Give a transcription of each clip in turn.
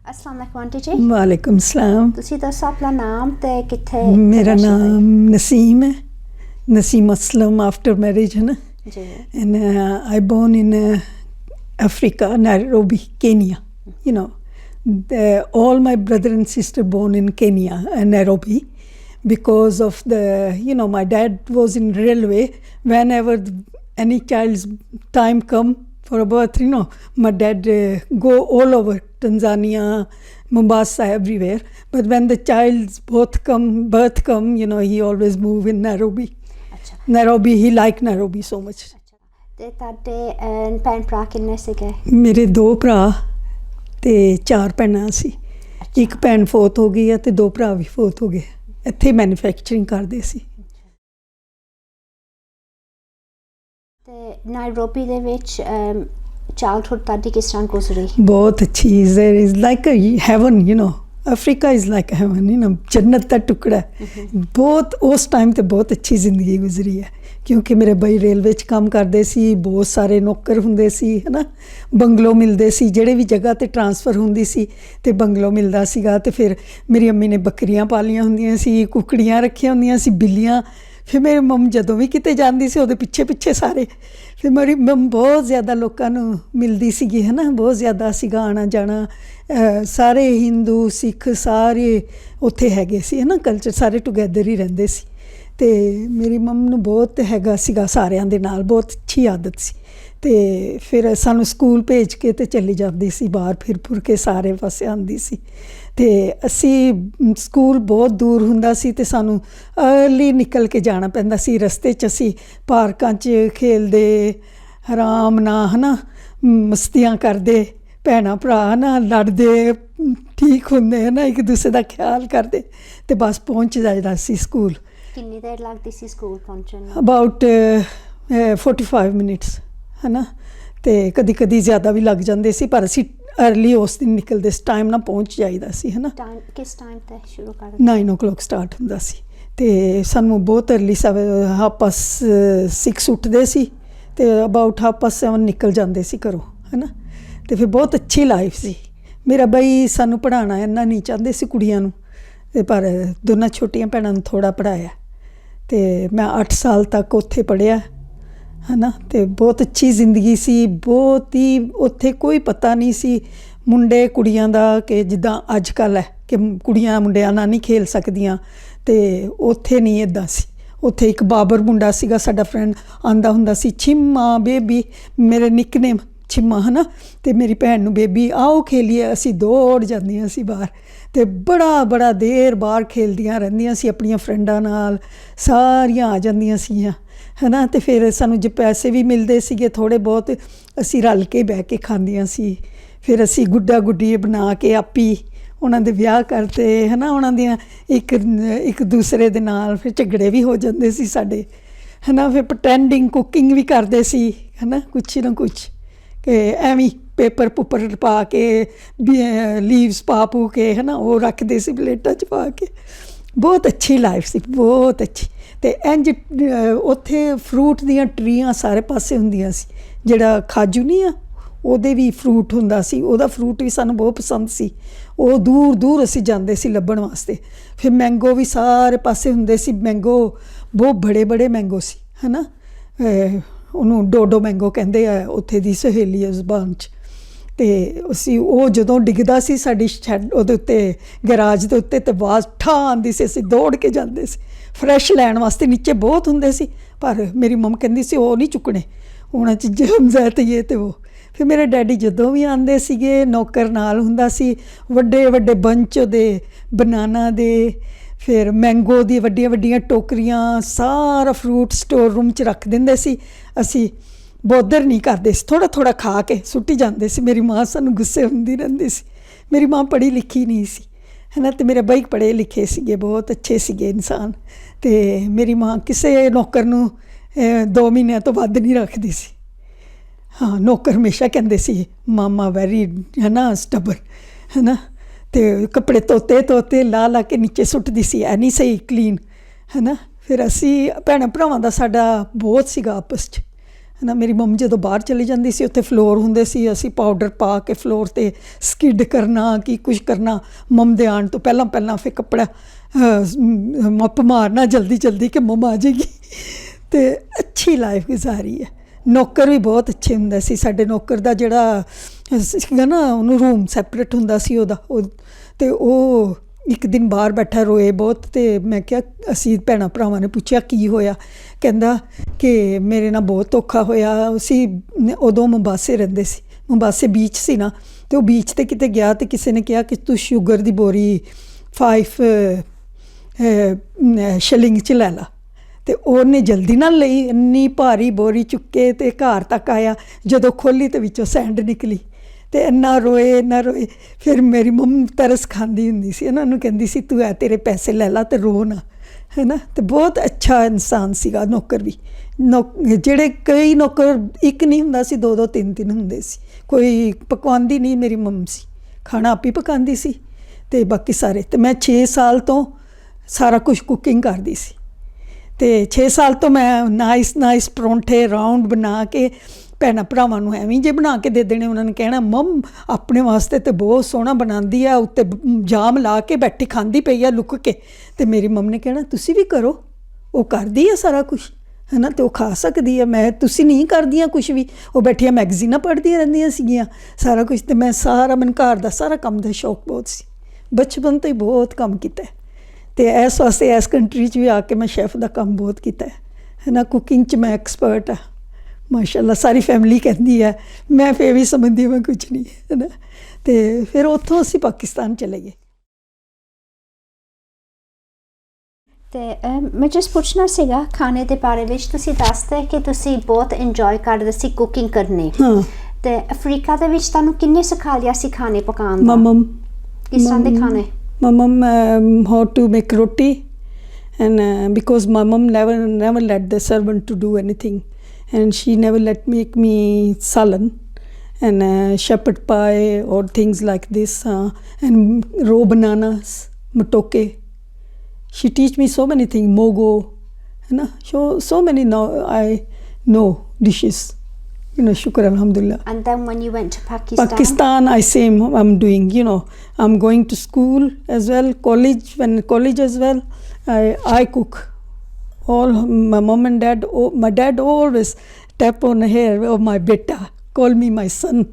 अस्सलाम वालेकुम आंटी जी। वालेकुम सलाम। ਤੁਸੀਂ ਦੱਸੋ ਆਪਣਾ ਨਾਮ ਤੇ ਕਿੱਥੇ? मेरा नाम नसीम है, नसीम असलम आफ्टर मैरिज है ना। जी। And I born in Africa, Nairobi, Kenya. You know, all my brother and sister born in Kenya and Nairobi because of my dad was in railway. Whenever any child's time come for a birth, my dad go all over Tanzania, Mombasa, everywhere. But when the child's birth come, he always move in Nairobi. ਅੱਛਾ। Nairobi, he like Nairobi so much. ਤੇ ਤੁਹਾਡੇ ਭੈਣ ਭਰਾ ਕਿੰਨੇ ਸੀਗੇ? ਮੇਰੇ 2 ਭਰਾ ਤੇ 4 ਭੈਣਾਂ ਸੀ। ਇੱਕ ਭੈਣ ਫੋਤ ਹੋ ਗਈ ਹੈ ਤੇ 2 ਭਰਾ ਵੀ ਫੋਤ ਹੋ ਗਏ। ਇੱਥੇ ਮੈਨੂਫੈਕਚਰਿੰਗ ਕਰਦੇ ਸੀ। ਤੇ ਨਾਇਰੋਬੀ ਦੇ ਵਿੱਚ ਚਾਈਲਡਹੁੱਡ ਤੁਹਾਡੀ ਕਿਸ ਤਰ੍ਹਾਂ ਗੁਜ਼ਰੀ? ਬਹੁਤ ਅੱਛੀ। there is like a heaven, Africa is like a heaven, ਜੰਨਤ ਦਾ ਟੁਕੜਾ। ਬਹੁਤ ਉਸ ਟਾਈਮ ਤੇ ਬਹੁਤ ਅੱਛੀ ਜ਼ਿੰਦਗੀ ਗੁਜ਼ਰੀ ਹੈ ਕਿਉਂਕਿ ਮੇਰੇ ਬਈ ਰੇਲਵੇ 'ਚ ਕੰਮ ਕਰਦੇ ਸੀ, ਬਹੁਤ ਸਾਰੇ ਨੌਕਰ ਹੁੰਦੇ ਸੀ, ਹੈ ਨਾ। ਬੰਗਲੋ ਮਿਲਦੇ ਸੀ, ਜਿਹੜੇ ਵੀ ਜਗ੍ਹਾ 'ਤੇ ਟਰਾਂਸਫਰ ਹੁੰਦੀ ਸੀ ਅਤੇ ਬੰਗਲੋ ਮਿਲਦਾ ਸੀਗਾ। ਅਤੇ ਫਿਰ ਮੇਰੀ ਅੰਮੀ ਨੇ ਬੱਕਰੀਆਂ ਪਾਲੀਆਂ ਹੁੰਦੀਆਂ ਸੀ, ਕੁਕੜੀਆਂ ਰੱਖੀਆਂ ਹੁੰਦੀਆਂ ਸੀ, ਬਿੱਲੀਆਂ। ਫਿਰ ਮੇਰੀ ਮੰਮ ਜਦੋਂ ਵੀ ਕਿਤੇ ਜਾਂਦੀ ਸੀ ਉਹਦੇ ਪਿੱਛੇ ਪਿੱਛੇ ਸਾਰੇ। ਫਿਰ ਮੇਰੀ ਮੰਮ ਬਹੁਤ ਜ਼ਿਆਦਾ ਲੋਕਾਂ ਨੂੰ ਮਿਲਦੀ ਸੀਗੀ, ਹੈ ਨਾ। ਬਹੁਤ ਜ਼ਿਆਦਾ ਸੀਗਾ ਆਉਣਾ ਜਾਣਾ। ਸਾਰੇ ਹਿੰਦੂ ਸਿੱਖ ਸਾਰੇ ਉੱਥੇ ਹੈਗੇ ਸੀ, ਹੈ ਨਾ। ਕਲਚਰ ਸਾਰੇ ਟੂਗੈਦਰ ਹੀ ਰਹਿੰਦੇ ਸੀ। ਅਤੇ ਮੇਰੀ ਮੰਮ ਨੂੰ ਬਹੁਤ ਹੈਗਾ ਸੀਗਾ ਸਾਰਿਆਂ ਦੇ ਨਾਲ, ਬਹੁਤ ਅੱਛੀ ਆਦਤ ਸੀ। ਅਤੇ ਫਿਰ ਸਾਨੂੰ ਸਕੂਲ ਭੇਜ ਕੇ ਅਤੇ ਚਲੀ ਜਾਂਦੀ ਸੀ ਬਾਹਰ, ਫਿਰ ਫੁਰ ਕੇ ਸਾਰੇ ਪਾਸੇ ਆਉਂਦੀ ਸੀ। ਅਤੇ ਅਸੀਂ ਸਕੂਲ ਬਹੁਤ ਦੂਰ ਹੁੰਦਾ ਸੀ ਅਤੇ ਸਾਨੂੰ ਅਰਲੀ ਨਿਕਲ ਕੇ ਜਾਣਾ ਪੈਂਦਾ ਸੀ। ਰਸਤੇ 'ਚ ਅਸੀਂ ਪਾਰਕਾਂ 'ਚ ਖੇਲਦੇ ਆਰਾਮ ਨਾਲ, ਹੈ ਨਾ, ਮਸਤੀਆਂ ਕਰਦੇ, ਭੈਣਾਂ ਭਰਾ ਨਾ ਲੜਦੇ ਠੀਕ ਹੁੰਦੇ, ਹੈ ਨਾ, ਇੱਕ ਦੂਸਰੇ ਦਾ ਖਿਆਲ ਕਰਦੇ ਅਤੇ ਬਸ ਪਹੁੰਚ ਜਾਈਦਾ ਸੀ ਸਕੂਲ। ਕਿੰਨੀ ਦੇਰ ਲੱਗਦੀ ਸੀ ਸਕੂਲ ਪਹੁੰਚਣ ਨੂੰ? ਅਬਾਊਟ 45 ਮਿੰਟਸ, ਹੈ ਨਾ। ਅਤੇ ਕਦੀ ਕਦੀ ਜ਼ਿਆਦਾ ਵੀ ਲੱਗ ਜਾਂਦੇ ਸੀ, ਪਰ ਅਸੀਂ ਅਰਲੀ ਉਸ ਦਿਨ ਨਿਕਲਦੇ ਸੀ, ਟਾਈਮ ਨਾਲ ਪਹੁੰਚ ਜਾਈਦਾ ਸੀ, ਹੈ ਨਾ। ਕਿਸ ਟਾਈਮ 'ਤੇ ਸ਼ੁਰੂ ਕਰਦੇ? 9 o'clock ਸਟਾਰਟ ਹੁੰਦਾ ਸੀ ਅਤੇ ਸਾਨੂੰ ਬਹੁਤ ਅਰਲੀ 6:30 ਉੱਠਦੇ ਸੀ ਅਤੇ ਅਬਾਊਟ 7:30 ਨਿਕਲ ਜਾਂਦੇ ਸੀ ਘਰੋਂ, ਹੈ ਨਾ। ਅਤੇ ਫਿਰ ਬਹੁਤ ਅੱਛੀ ਲਾਈਫ ਸੀ। ਮੇਰਾ ਬਈ ਸਾਨੂੰ ਪੜ੍ਹਾਉਣਾ ਇੰਨਾ ਨਹੀਂ ਚਾਹੁੰਦੇ ਸੀ ਕੁੜੀਆਂ ਨੂੰ, ਅਤੇ ਪਰ ਦੋਨਾਂ ਛੋਟੀਆਂ ਭੈਣਾਂ ਨੂੰ ਥੋੜ੍ਹਾ ਪੜ੍ਹਾਇਆ ਅਤੇ ਮੈਂ 8 ਸਾਲ ਤੱਕ ਉੱਥੇ ਪੜ੍ਹਿਆ, ਹੈ ਨਾ। ਅਤੇ ਬਹੁਤ ਅੱਛੀ ਜ਼ਿੰਦਗੀ ਸੀ, ਬਹੁਤ ਹੀ। ਉੱਥੇ ਕੋਈ ਪਤਾ ਨਹੀਂ ਸੀ ਮੁੰਡੇ ਕੁੜੀਆਂ ਦਾ ਕਿ ਜਿੱਦਾਂ ਅੱਜ ਕੱਲ੍ਹ ਹੈ ਕਿ ਕੁੜੀਆਂ ਮੁੰਡਿਆਂ ਨਾਲ ਨਹੀਂ ਖੇਲ ਸਕਦੀਆਂ, ਅਤੇ ਉੱਥੇ ਨਹੀਂ ਇੱਦਾਂ ਸੀ। ਉੱਥੇ ਇੱਕ ਬਾਬਰ ਮੁੰਡਾ ਸੀਗਾ ਸਾਡਾ ਫਰੈਂਡ, ਆਉਂਦਾ ਹੁੰਦਾ ਸੀ, ਛਿੰਮਾ ਬੇਬੀ, ਮੇਰੇ ਨਿਕਨੇਮ ਛਿੰਮਾ, ਹੈ ਨਾ। ਅਤੇ ਮੇਰੀ ਭੈਣ ਨੂੰ ਬੇਬੀ ਆਓ ਖੇਲੀਏ, ਅਸੀਂ ਦੌੜ ਜਾਂਦੀਆਂ ਸੀ ਬਾਹਰ ਅਤੇ ਬੜਾ ਦੇਰ ਬਾਹਰ ਖੇਲਦੀਆਂ ਰਹਿੰਦੀਆਂ ਸੀ ਆਪਣੀਆਂ ਫਰੈਂਡਾਂ ਨਾਲ। ਸਾਰੀਆਂ ਆ ਜਾਂਦੀਆਂ ਸੀਗੀਆਂ, ਹੈ ਨਾ। ਅਤੇ ਫਿਰ ਸਾਨੂੰ ਜੇ ਪੈਸੇ ਵੀ ਮਿਲਦੇ ਸੀਗੇ ਥੋੜ੍ਹੇ ਬਹੁਤ, ਅਸੀਂ ਰਲ ਕੇ ਬਹਿ ਕੇ ਖਾਂਦੀਆਂ ਸੀ। ਫਿਰ ਅਸੀਂ ਗੁੱਡਾ ਗੁੱਡੀ ਬਣਾ ਕੇ ਆਪੀ ਉਹਨਾਂ ਦੇ ਵਿਆਹ ਕਰਤੇ, ਹੈ ਨਾ। ਉਹਨਾਂ ਦੀਆਂ ਇੱਕ ਦੂਸਰੇ ਦੇ ਨਾਲ ਫਿਰ ਝਗੜੇ ਵੀ ਹੋ ਜਾਂਦੇ ਸੀ ਸਾਡੇ, ਹੈ ਨਾ। ਫਿਰ ਪ੍ਰਟੈਂਡਿੰਗ ਕੁਕਿੰਗ ਵੀ ਕਰਦੇ ਸੀ, ਹੈ ਨਾ, ਕੁਛ ਨਾ ਕੁਛ ਕਿ ਐਵੇਂ ਪੇਪਰ ਪੂਪਰ ਪਾ ਕੇ ਲੀਵਸ ਪਾ ਕੇ, ਹੈ ਨਾ, ਉਹ ਰੱਖਦੇ ਸੀ ਪਲੇਟਾਂ 'ਚ ਪਾ ਕੇ। ਬਹੁਤ ਅੱਛੀ ਲਾਈਫ ਸੀ, ਬਹੁਤ ਅੱਛੀ। ਅਤੇ ਇੰਝ ਉੱਥੇ ਫਰੂਟ ਦੀਆਂ ਟਰੀਆਂ ਸਾਰੇ ਪਾਸੇ ਹੁੰਦੀਆਂ ਸੀ। ਜਿਹੜਾ ਖਾਜੂ ਨਹੀਂ ਆ, ਉਹਦੇ ਵੀ ਫਰੂਟ ਹੁੰਦਾ ਸੀ, ਉਹਦਾ ਫਰੂਟ ਵੀ ਸਾਨੂੰ ਬਹੁਤ ਪਸੰਦ ਸੀ। ਉਹ ਦੂਰ ਦੂਰ ਅਸੀਂ ਜਾਂਦੇ ਸੀ ਲੱਭਣ ਵਾਸਤੇ। ਫਿਰ ਮੈਂਗੋ ਵੀ ਸਾਰੇ ਪਾਸੇ ਹੁੰਦੇ ਸੀ, ਮੈਂਗੋ ਬਹੁਤ ਬੜੇ ਮੈਂਗੋ ਸੀ, ਹੈ ਨਾ। ਉਹਨੂੰ ਡੋਡੋ ਮੈਂਗੋ ਕਹਿੰਦੇ ਆ ਉੱਥੇ ਦੀ ਸਹੇਲੀ ਜ਼ੁਬਾਨ 'ਚ। ਅਤੇ ਅਸੀਂ ਉਹ ਜਦੋਂ ਡਿੱਗਦਾ ਸੀ ਸਾਡੀ ਸ਼ੈੱਡ ਉਹਦੇ ਉੱਤੇ, ਗੈਰਾਜ ਦੇ ਉੱਤੇ, ਅਤੇ ਆਵਾਜ਼ ਠਾਂ ਆਉਂਦੀ ਸੀ, ਅਸੀਂ ਦੌੜ ਕੇ ਜਾਂਦੇ ਸੀ ਫਰੈਸ਼ ਲੈਣ ਵਾਸਤੇ। ਨੀਚੇ ਬਹੁਤ ਹੁੰਦੇ ਸੀ ਪਰ ਮੇਰੀ ਮੰਮ ਕਹਿੰਦੀ ਸੀ ਉਹ ਨਹੀਂ ਚੁੱਕਣੇ, ਉਹਨਾਂ 'ਚ ਜਰਮਸ ਹੈ ਅਤੇ ਇਹ ਅਤੇ ਉਹ। ਫਿਰ ਮੇਰੇ ਡੈਡੀ ਜਦੋਂ ਵੀ ਆਉਂਦੇ ਸੀਗੇ ਨੌਕਰ ਨਾਲ ਹੁੰਦਾ ਸੀ, ਵੱਡੇ ਬੰਚ ਉਹਦੇ ਬਨਾਨਾ ਦੇ, ਫਿਰ ਮੈਂਗੋ ਦੀ ਵੱਡੀਆਂ ਟੋਕਰੀਆਂ, ਸਾਰਾ ਫਰੂਟ ਸਟੋਰ ਰੂਮ 'ਚ ਰੱਖ ਦਿੰਦੇ ਸੀ। ਅਸੀਂ ਬੋਦਰ ਨਹੀਂ ਕਰਦੇ ਸੀ, ਥੋੜ੍ਹਾ ਖਾ ਕੇ ਸੁੱਟੀ ਜਾਂਦੇ ਸੀ। ਮੇਰੀ ਮਾਂ ਸਾਨੂੰ ਗੁੱਸੇ ਹੁੰਦੀ ਰਹਿੰਦੀ ਸੀ। ਮੇਰੀ ਮਾਂ ਪੜ੍ਹੀ ਲਿਖੀ ਨਹੀਂ ਸੀ, ਹੈ ਨਾ। ਅਤੇ ਮੇਰੇ ਬਾਈ ਪੜ੍ਹੇ ਲਿਖੇ ਸੀਗੇ, ਬਹੁਤ ਅੱਛੇ ਸੀਗੇ ਇਨਸਾਨ। ਅਤੇ ਮੇਰੀ ਮਾਂ ਕਿਸੇ ਨੌਕਰ ਨੂੰ 2 ਮਹੀਨਿਆਂ ਤੋਂ ਵੱਧ ਨਹੀਂ ਰੱਖਦੀ ਸੀ। ਹਾਂ, ਨੌਕਰ ਹਮੇਸ਼ਾ ਕਹਿੰਦੇ ਸੀ ਮਾਮਾ ਵੈਰੀ, ਹੈ ਨਾ, ਸਟਬਰ, ਹੈ ਨਾ। ਅਤੇ ਕੱਪੜੇ ਧੋਤੇ ਲਾ ਕੇ ਨੀਚੇ ਸੁੱਟਦੀ ਸੀ, ਐ ਨਹੀਂ ਸਹੀ ਕਲੀਨ, ਹੈ ਨਾ। ਫਿਰ ਅਸੀਂ ਭੈਣਾਂ ਭਰਾਵਾਂ ਦਾ ਸਾਡਾ ਬਹੁਤ ਸੀਗਾ ਆਪਸ 'ਚ, ਹੈ ਨਾ। ਮੇਰੀ ਮੰਮੀ ਜਦੋਂ ਬਾਹਰ ਚਲੀ ਜਾਂਦੀ ਸੀ, ਉੱਥੇ ਫਲੋਰ ਹੁੰਦੇ ਸੀ, ਅਸੀਂ ਪਾਊਡਰ ਪਾ ਕੇ ਫਲੋਰ 'ਤੇ ਸਕਿਡ ਕਰਨਾ, ਕੀ ਕੁਛ ਕਰਨਾ। ਮੰਮ ਦੇ ਆਉਣ ਤੋਂ ਪਹਿਲਾਂ ਪਹਿਲਾਂ ਫਿਰ ਕੱਪੜਾ ਮੱਪ ਮਾਰਨਾ ਜਲਦੀ ਜਲਦੀ ਕਿ ਮੰਮ ਆ ਜਾਏਗੀ। ਅਤੇ ਅੱਛੀ ਲਾਈਫ ਗੁਜ਼ਾਰੀ ਹੈ। ਨੌਕਰ ਵੀ ਬਹੁਤ ਅੱਛੇ ਹੁੰਦੇ ਸੀ ਸਾਡੇ। ਨੌਕਰ ਦਾ ਜਿਹੜਾ ਸੀਗਾ ਨਾ, ਉਹਨੂੰ ਰੂਮ ਸੈਪਰੇਟ ਹੁੰਦਾ ਸੀ ਉਹਦਾ। ਅਤੇ ਉਹ ਇੱਕ ਦਿਨ ਬਾਹਰ ਬੈਠਾ ਰੋਏ ਬਹੁਤ। ਅਤੇ ਮੈਂ ਕਿਹਾ, ਅਸੀਂ ਭੈਣਾਂ ਭਰਾਵਾਂ ਨੇ ਪੁੱਛਿਆ ਕੀ ਹੋਇਆ। ਕਹਿੰਦਾ ਕਿ ਮੇਰੇ ਨਾਲ ਬਹੁਤ ਧੋਖਾ ਹੋਇਆ। ਅਸੀਂ ਉਦੋਂ ਮੁੰਬਾਸੇ ਰਹਿੰਦੇ ਸੀ, ਮੁੰਬਾਸੇ ਬੀਚ ਸੀ ਨਾ। ਅਤੇ ਉਹ ਬੀਚ 'ਤੇ ਕਿਤੇ ਗਿਆ ਅਤੇ ਕਿਸੇ ਨੇ ਕਿਹਾ ਕਿ ਤੂੰ ਸ਼ੂਗਰ ਦੀ ਬੋਰੀ 5 ਸ਼ਿਲਿੰਗ 'ਚ ਲੈ ਲਾ। ਅਤੇ ਉਹਨੇ ਜਲਦੀ ਨਾਲ ਲਈ, ਇੰਨੀ ਭਾਰੀ ਬੋਰੀ ਚੁੱਕੇ ਅਤੇ ਘਰ ਤੱਕ ਆਇਆ। ਜਦੋਂ ਖੋਲ੍ਹੀ ਤਾਂ ਵਿੱਚੋਂ ਸੈਂਡ ਨਿਕਲੀ। ਅਤੇ ਇੰਨਾ ਰੋਏ ਇੰਨਾ ਰੋਏ। ਫਿਰ ਮੇਰੀ ਮੰਮੀ ਤਰਸ ਖਾਂਦੀ ਹੁੰਦੀ ਸੀ, ਉਹਨਾਂ ਨੂੰ ਕਹਿੰਦੀ ਸੀ ਤੂੰ ਤੇਰੇ ਪੈਸੇ ਲੈ ਲਾ ਅਤੇ ਰੋ ਨਾ, ਹੈ ਨਾ। ਅਤੇ ਬਹੁਤ ਅੱਛਾ ਇਨਸਾਨ ਸੀਗਾ ਨੌਕਰ ਵੀ। ਜਿਹੜੇ ਕਈ ਨੌਕਰ ਇੱਕ ਨਹੀਂ ਹੁੰਦਾ ਸੀ, 2 2 3 3 ਹੁੰਦੇ ਸੀ। ਕੋਈ ਪਕਾਉਂਦੀ ਨਹੀਂ ਮੇਰੀ ਮੰਮੀ ਸੀ, ਖਾਣਾ ਆਪ ਹੀ ਪਕਾਉਂਦੀ ਸੀ। ਅਤੇ ਬਾਕੀ ਸਾਰੇ। ਅਤੇ ਮੈਂ 6 ਸਾਲ ਤੋਂ ਸਾਰਾ ਕੁਛ ਕੁਕਿੰਗ ਕਰਦੀ ਸੀ। ਅਤੇ 6 ਸਾਲ ਤੋਂ ਮੈਂ ਨਾਈਸ ਪਰੌਂਠੇ ਰਾਊਂਡ ਬਣਾ ਕੇ ਭੈਣਾਂ ਭਰਾਵਾਂ ਨੂੰ ਐਵੇਂ ਜੇ ਬਣਾ ਕੇ ਦੇ ਦੇਣੇ। ਉਹਨਾਂ ਨੇ ਕਹਿਣਾ ਮੰਮ ਆਪਣੇ ਵਾਸਤੇ ਤਾਂ ਬਹੁਤ ਸੋਹਣਾ ਬਣਾਉਂਦੀ ਆ, ਉੱਤੇ ਜਾਮ ਲਾ ਕੇ ਬੈਠੀ ਖਾਂਦੀ ਪਈ ਆ ਲੁੱਕ ਕੇ। ਅਤੇ ਮੇਰੀ ਮੰਮ ਨੇ ਕਹਿਣਾ ਤੁਸੀਂ ਵੀ ਕਰੋ, ਉਹ ਕਰਦੀ ਆ ਸਾਰਾ ਕੁਛ, ਹੈ ਨਾ, ਅਤੇ ਉਹ ਖਾ ਸਕਦੀ ਆ। ਤੁਸੀਂ ਨਹੀਂ ਕਰਦੀਆਂ ਕੁਛ ਵੀ। ਉਹ ਬੈਠੀਆਂ ਮੈਗਜ਼ੀਨਾਂ ਪੜ੍ਹਦੀਆਂ ਰਹਿੰਦੀਆਂ ਸੀਗੀਆਂ ਸਾਰਾ ਕੁਛ। ਅਤੇ ਮੈਨੂੰ ਘਰ ਦਾ ਸਾਰਾ ਕੰਮ ਦਾ ਸ਼ੌਕ ਬਹੁਤ ਸੀ, ਬਚਪਨ ਤੋਂ ਹੀ ਬਹੁਤ ਕੰਮ ਕੀਤਾ। ਅਤੇ ਇਸ ਵਾਸਤੇ ਇਸ ਕੰਟਰੀ 'ਚ ਵੀ ਆ ਕੇ ਮੈਂ ਸ਼ੈਫ ਦਾ ਕੰਮ ਬਹੁਤ ਕੀਤਾ ਹੈ ਨਾ। ਕੁਕਿੰਗ 'ਚ ਮੈਂ ਐਕਸਪਰਟ ਆ ਮਾਸ਼ਾਅੱਲਾ। ਸਾਰੀ ਫੈਮਿਲੀ ਕਹਿੰਦੀ ਹੈ, ਮੈਂ ਫਿਰ ਵੀ ਸਮਝਦੀ ਮੈਂ ਕੁਛ ਨਹੀਂ, ਹੈ ਨਾ। ਅਤੇ ਫਿਰ ਉੱਥੋਂ ਅਸੀਂ ਪਾਕਿਸਤਾਨ ਚਲੇ ਗਏ। ਅਤੇ ਮੈਂ ਜਸਟ ਪੁੱਛਣਾ ਸੀਗਾ ਖਾਣੇ ਦੇ ਬਾਰੇ ਵਿੱਚ। ਤੁਸੀਂ ਦੱਸਦੇ ਕਿ ਤੁਸੀਂ ਬਹੁਤ ਇੰਜੋਏ ਕਰਦੇ ਸੀ ਕੁਕਿੰਗ ਕਰਨੀ। ਹਾਂ। ਅਤੇ ਅਫਰੀਕਾ ਦੇ ਵਿੱਚ ਤੁਹਾਨੂੰ ਕਿੰਨੇ ਸਿਖਾ ਲਿਆ ਸੀ ਖਾਣੇ ਪਕਾਉਣ ਦਾ? ਮਮਮ ਕਿਸ ਤਰ੍ਹਾਂ ਦੇ ਖਾਣੇ? Mom, how to make roti, and because my mom never let the servant to do anything, and she never let make me salan and shepherd pie or things like this, and raw bananas, matoke. She teach me so many things, mogo, you know, so many now I know dishes. You know, shukr alhamdulillah. And then when you went to Pakistan, I'm doing, you know, I'm going to school as well, college as well. I cook. All my mom and dad, my dad always tap on the hair of my beta, call me my son,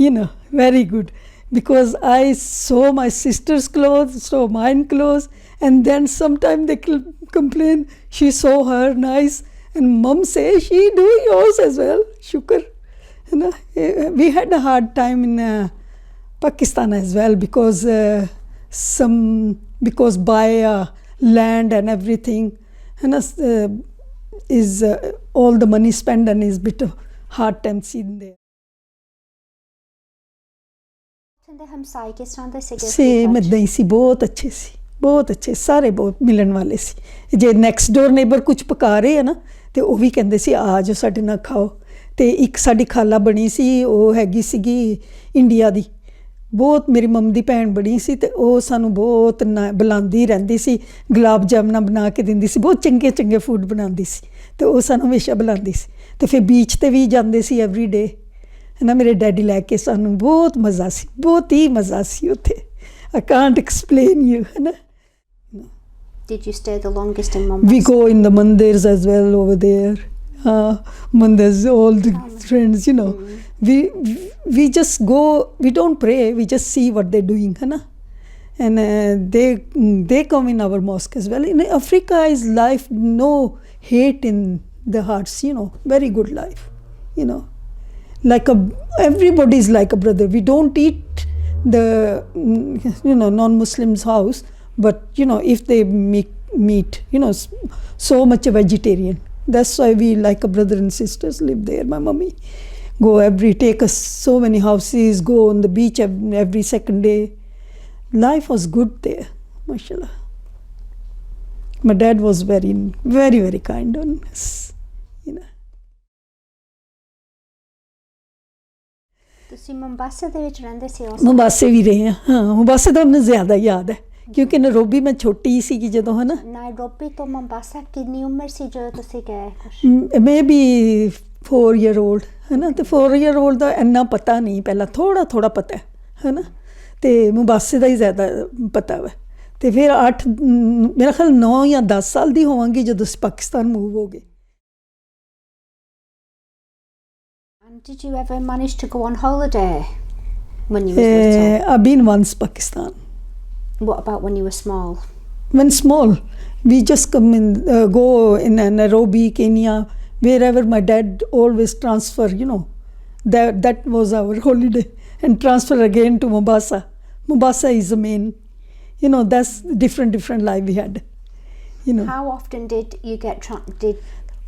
you know, very good. Because I sew my sister's clothes, sew mine clothes, and then sometimes they complain, she sew her nice. And mom says, she do yours as well, shukr. You know, we had a hard time in Pakistan as well because buy land and everything, you know, is all the money spent and is bit of hard time seen there. ਹਮਸਾਏ ਕਿਸ ਤਰ੍ਹਾਂ ਦੇ ਸੀਗੇ? Same ਇੱਦਾਂ ਹੀ ਸੀ, ਬਹੁਤ ਅੱਛੇ ਸੀ, ਬਹੁਤ ਅੱਛੇ, ਸਾਰੇ ਬਹੁਤ ਮਿਲਣ ਵਾਲੇ ਸੀ। ਜੇ ਨੈਕਸਟ ਡੋਰ ਨੇਬਰ ਕੁਝ ਪਕਾ ਰਹੇ ਆ ਨਾ, ਅਤੇ ਉਹ ਵੀ ਕਹਿੰਦੇ ਸੀ ਆ ਜਾਓ ਸਾਡੇ ਨਾਲ ਖਾਓ। ਅਤੇ ਇੱਕ ਸਾਡੀ ਖਾਲਾ ਬਣੀ ਸੀ, ਉਹ ਹੈਗੀ ਸੀਗੀ ਇੰਡੀਆ ਦੀ, ਬਹੁਤ ਮੇਰੀ ਮੰਮ ਦੀ ਭੈਣ ਬਣੀ ਸੀ। ਅਤੇ ਉਹ ਸਾਨੂੰ ਬਹੁਤ ਬੁਲਾਉਂਦੀ ਰਹਿੰਦੀ ਸੀ, ਗੁਲਾਬ ਜਾਮਣਾ ਬਣਾ ਕੇ ਦਿੰਦੀ ਸੀ, ਬਹੁਤ ਚੰਗੇ ਚੰਗੇ ਫੂਡ ਬਣਾਉਂਦੀ ਸੀ। ਅਤੇ ਉਹ ਸਾਨੂੰ ਹਮੇਸ਼ਾ ਬੁਲਾਉਂਦੀ ਸੀ। ਅਤੇ ਫਿਰ ਬੀਚ 'ਤੇ ਵੀ ਜਾਂਦੇ ਸੀ ਐਵਰੀ ਡੇ, ਹੈ ਨਾ। ਮੇਰੇ ਡੈਡੀ ਲੈ ਕੇ, ਸਾਨੂੰ ਬਹੁਤ ਮਜ਼ਾ ਸੀ, ਬਹੁਤ ਹੀ ਮਜ਼ਾ ਸੀ ਉੱਥੇ। I can't explain you, ਹੈ ਨਾ। Did you stay the longest in Mombasa? We go in the mandirs as well over there. Mandirs, all the friends, you know. We just go, we don't pray, we just see what they're doing, है ना. And they come in our mosque as well. In Africa is life, no hate in the hearts, you know, very good life, you know. Everybody is like a brother. We don't eat the, you know, non-Muslims' house, but, you know, if they make meat, you know, so much vegetarian. That's why we like a brother and sisters live there. My mummy take us so many houses, go on the beach every second day. Life was good there, mashallah. My dad was very, very, very kind on us, you know. ਤੁਸੀਂ ਮੁੰਬਾਸੇ ਦੇ ਵਿੱਚ ਰਹਿੰਦੇ ਸੀ? ਮੁੰਬਾਸੇ ਵੀ ਰਹੇ ਹਾਂ। ਮੁੰਬਾਸੇ ਦਾ ਮੈਨੂੰ ਜ਼ਿਆਦਾ ਯਾਦ ਹੈ ਕਿਉਂਕਿ ਨੈਰੋਬੀ ਮੈਂ ਛੋਟੀ ਸੀਗੀ ਜਦੋਂ, ਹੈ ਨਾ। ਨਾਇਰੋਬੀ ਤੋਂ ਮੰਬਾਸਾ ਕਿੰਨੀ ਉਮਰ ਸੀ ਜਦੋਂ ਤੁਸੀਂ ਗਏ ਕੁਛ? ਮੇ ਬੀ 4 year old, ਹੈ ਨਾ। ਅਤੇ 4 year old ਦਾ ਇੰਨਾ ਪਤਾ ਨਹੀਂ, ਪਹਿਲਾਂ ਥੋੜ੍ਹਾ ਪਤਾ ਹੈ ਨਾ। ਅਤੇ ਮੁਬਾਸੇ ਦਾ ਹੀ ਜ਼ਿਆਦਾ ਪਤਾ ਵਾ। ਅਤੇ ਫਿਰ ਮੇਰਾ ਖਿਆਲ 9 ਜਾਂ 10 ਸਾਲ ਦੀ ਹੋਵਾਂਗੀ ਜਦੋਂ ਅਸੀਂ ਪਾਕਿਸਤਾਨ ਮੂਵ ਹੋ ਗਏ। And did you ever manage to go on holiday when you were little? I've been once Pakistan. What about when you were small? When small, we just come in, go in Nairobi, Kenya, wherever my dad always transfer, you know. That was our holiday. And transfer again to Mombasa. Mombasa is the main, you know, that's different life we had, you know. How often did you get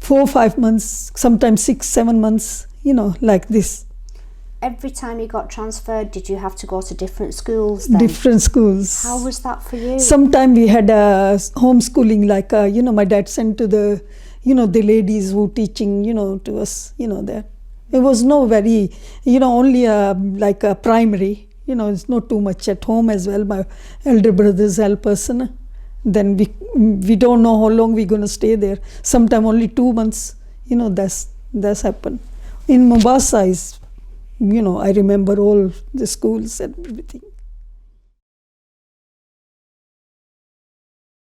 4-5 months, sometimes 6-7 months, you know, like this. Every time you got transferred, did you have to go to different schools then? Different schools. How was that for you? Sometime we had homeschooling, like, you know, my dad sent to the, you know, the ladies who teaching, you know, to us, you know, there. It was no very, you know, only like a primary, you know, it's not too much at home as well. My elder brothers help us, and then we don't know how long we're going to stay there. Sometime only 2 months, you know, that's happened. In Mombasa is, you know, I remember all the schools and everything.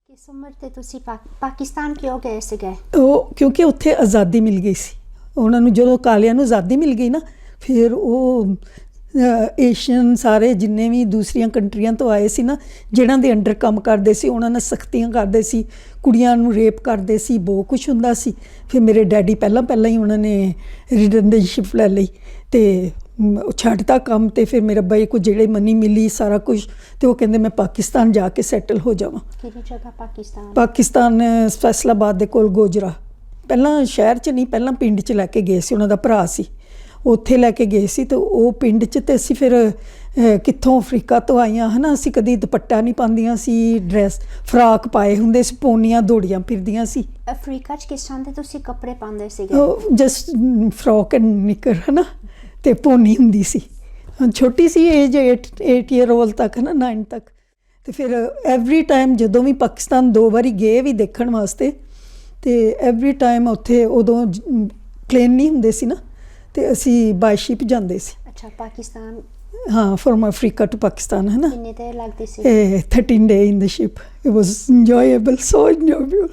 ਕਿਸ ਉਮਰ ਤੇ ਤੁਸੀਂ ਪਾਕਿਸਤਾਨ ਕਿਉਂ ਗਏ ਸੀਗੇ? ਉਹ ਕਿਉਂਕਿ ਉੱਥੇ ਆਜ਼ਾਦੀ ਮਿਲ ਗਈ ਸੀ ਉਹਨਾਂ ਨੂੰ। ਜਦੋਂ ਕਾਲਿਆਂ ਨੂੰ ਆਜ਼ਾਦੀ ਮਿਲ ਗਈ ਨਾ, ਫਿਰ ਉਹ ਏਸ਼ੀਅਨ ਸਾਰੇ ਜਿੰਨੇ ਵੀ ਦੂਸਰੀਆਂ ਕੰਟਰੀਆਂ ਤੋਂ ਆਏ ਸੀ ਨਾ, ਜਿਹਨਾਂ ਦੇ ਅੰਡਰ ਕੰਮ ਕਰਦੇ ਸੀ, ਉਹਨਾਂ ਨੇ ਸਖਤੀਆਂ ਕਰਦੇ ਸੀ, ਕੁੜੀਆਂ ਨੂੰ ਰੇਪ ਕਰਦੇ ਸੀ, ਬਹੁਤ ਕੁਛ ਹੁੰਦਾ ਸੀ। ਫਿਰ ਮੇਰੇ ਡੈਡੀ ਪਹਿਲਾਂ ਹੀ ਉਹਨਾਂ ਨੇ ਰਿਟਰਨਸ਼ਿਪ ਲੈ ਲਈ ਅਤੇ ਛੱਡਤਾ ਕੰਮ। ਅਤੇ ਫਿਰ ਮੇਰੇ ਅੱਬਾ ਕੋਲ ਜਿਹੜੇ ਮਨੀ ਮਿਲੀ ਸਾਰਾ ਕੁਛ, ਅਤੇ ਉਹ ਕਹਿੰਦੇ ਮੈਂ ਪਾਕਿਸਤਾਨ ਜਾ ਕੇ ਸੈਟਲ ਹੋ ਜਾਵਾਂ। ਕਿਹੜੀ ਜਗ੍ਹਾ ਪਾਕਿਸਤਾਨ? ਪਾਕਿਸਤਾਨ ਫੈਸਲਾਬਾਦ ਦੇ ਕੋਲ ਗੋਜਰਾ। ਪਹਿਲਾਂ ਸ਼ਹਿਰ 'ਚ ਨਹੀਂ, ਪਹਿਲਾਂ ਪਿੰਡ 'ਚ ਲੈ ਕੇ ਗਏ ਸੀ, ਉਹਨਾਂ ਦਾ ਭਰਾ ਸੀ, ਉੱਥੇ ਲੈ ਕੇ ਗਏ ਸੀ। ਅਤੇ ਉਹ ਪਿੰਡ 'ਚ, ਅਤੇ ਅਸੀਂ ਫਿਰ ਕਿੱਥੋਂ ਅਫਰੀਕਾ ਤੋਂ ਆਈਆਂ, ਹੈ ਨਾ। ਅਸੀਂ ਕਦੀ ਦੁਪੱਟਾ ਨਹੀਂ ਪਾਉਂਦੀਆਂ ਸੀ, ਡਰੈਸ ਫਰਾਕ ਪਾਏ ਹੁੰਦੇ ਸੀ, ਪੋਨੀਆਂ ਦੌੜੀਆਂ ਫਿਰਦੀਆਂ ਸੀ। ਅਫਰੀਕਾ 'ਚ ਕਿਸ ਤਰ੍ਹਾਂ ਦੇ ਤੁਸੀਂ ਕੱਪੜੇ ਪਾਉਂਦੇ ਸੀਗੇ? ਜਸਟ ਫਰੋਕ ਐਂਡ ਨਿੱਕਰ, ਹੈ ਨਾ, ਅਤੇ ਪੋਨੀ ਹੁੰਦੀ ਸੀ। ਛੋਟੀ ਸੀ ਏਜ 8 year old ਤੱਕ, ਹੈ ਨਾ, 9 ਤੱਕ। ਅਤੇ ਫਿਰ ਐਵਰੀ ਟਾਈਮ ਜਦੋਂ ਵੀ ਪਾਕਿਸਤਾਨ 2 ਵਾਰੀ ਗਏ ਵੀ ਦੇਖਣ ਵਾਸਤੇ, ਅਤੇ ਐਵਰੀ ਟਾਈਮ ਉੱਥੇ ਉਦੋਂ ਪਲੇਨ ਨਹੀਂ ਹੁੰਦੇ ਸੀ ਨਾ, ਅਤੇ ਅਸੀਂ ਬਾਈ ਸ਼ਿਪ ਜਾਂਦੇ ਸੀ। ਅੱਛਾ, ਪਾਕਿਸਤਾਨ? ਹਾਂ, ਫਰੋਮ ਅਫਰੀਕਾ ਟੂ ਪਾਕਿਸਤਾਨ, ਹੈ ਨਾ। ਕਿੰਨੀ ਦੇਰ ਲੱਗਦੀ ਸੀ? 13 days in the ship. It was enjoyable, so enjoyable,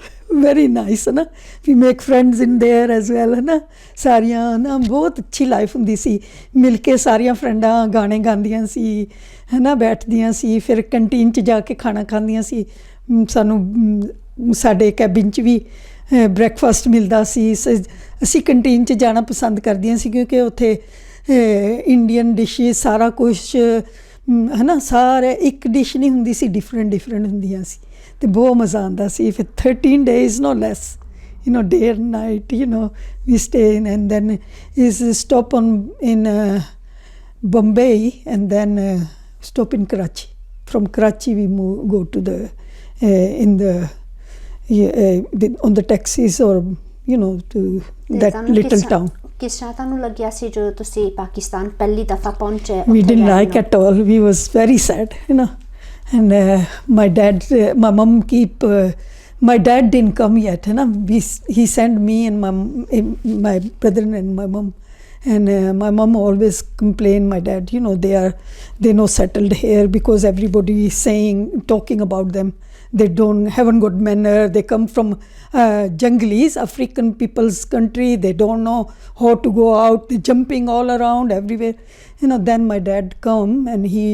very nice, ਹੈ ਨਾ। We make friends in there as well, ਹੈ ਨਾ। ਸਾਰੀਆਂ ਨਾ ਬਹੁਤ ਅੱਛੀ ਲਾਈਫ ਹੁੰਦੀ ਸੀ, ਮਿਲ ਕੇ ਸਾਰੀਆਂ ਫਰੈਂਡਾਂ ਗਾਣੇ ਗਾਉਂਦੀਆਂ ਸੀ, ਹੈ ਨਾ, ਬੈਠਦੀਆਂ ਸੀ। ਫਿਰ ਕੰਟੀਨ 'ਚ ਜਾ ਕੇ ਖਾਣਾ ਖਾਂਦੀਆਂ ਸੀ। ਸਾਨੂੰ ਸਾਡੇ ਕੈਬਿਨ 'ਚ ਵੀ ਬ੍ਰੇਕਫਾਸਟ ਮਿਲਦਾ ਸੀ। ਅਸੀਂ ਕੰਟੀਨ 'ਚ ਜਾਣਾ ਪਸੰਦ ਕਰਦੀਆਂ ਸੀ, ਕਿਉਂਕਿ ਉੱਥੇ ਇੰਡੀਅਨ ਡਿਸ਼ਿਜ਼ ਸਾਰਾ ਕੁਛ, ਹੈ ਨਾ, ਸਾਰੇ ਇੱਕ ਡਿਸ਼ ਨਹੀਂ ਹੁੰਦੀ ਸੀ, ਡਿਫਰੈਂਟ ਹੁੰਦੀਆਂ ਸੀ, ਅਤੇ ਬਹੁਤ ਮਜ਼ਾ ਆਉਂਦਾ ਸੀ। ਫਿਰ 13 days no less, you know, day and night, you know, we stay in, and then is stop in Bombay, and then stop in Karachi. From Karachi we go to the on the taxis, or you know, to that little town. ਕਿਸ ਤਰ੍ਹਾਂ ਤੁਹਾਨੂੰ ਲੱਗਿਆ ਸੀ ਜਦੋਂ ਤੁਸੀਂ ਪਾਕਿਸਤਾਨ ਪਹਿਲੀ ਦਫਾ ਪਹੁੰਚੇ? We didn't like at all. We was very sad, you know. And my dad, my mom my dad didn't come yet, you know. He sent me and my brother and my mom. And my mom always complained, my dad, you know, they're not settled here, because everybody is talking about them. They haven't got manner. They come from Junglis, African people's country. They don't know how to go out. They're jumping all around everywhere. You know, then my dad come and he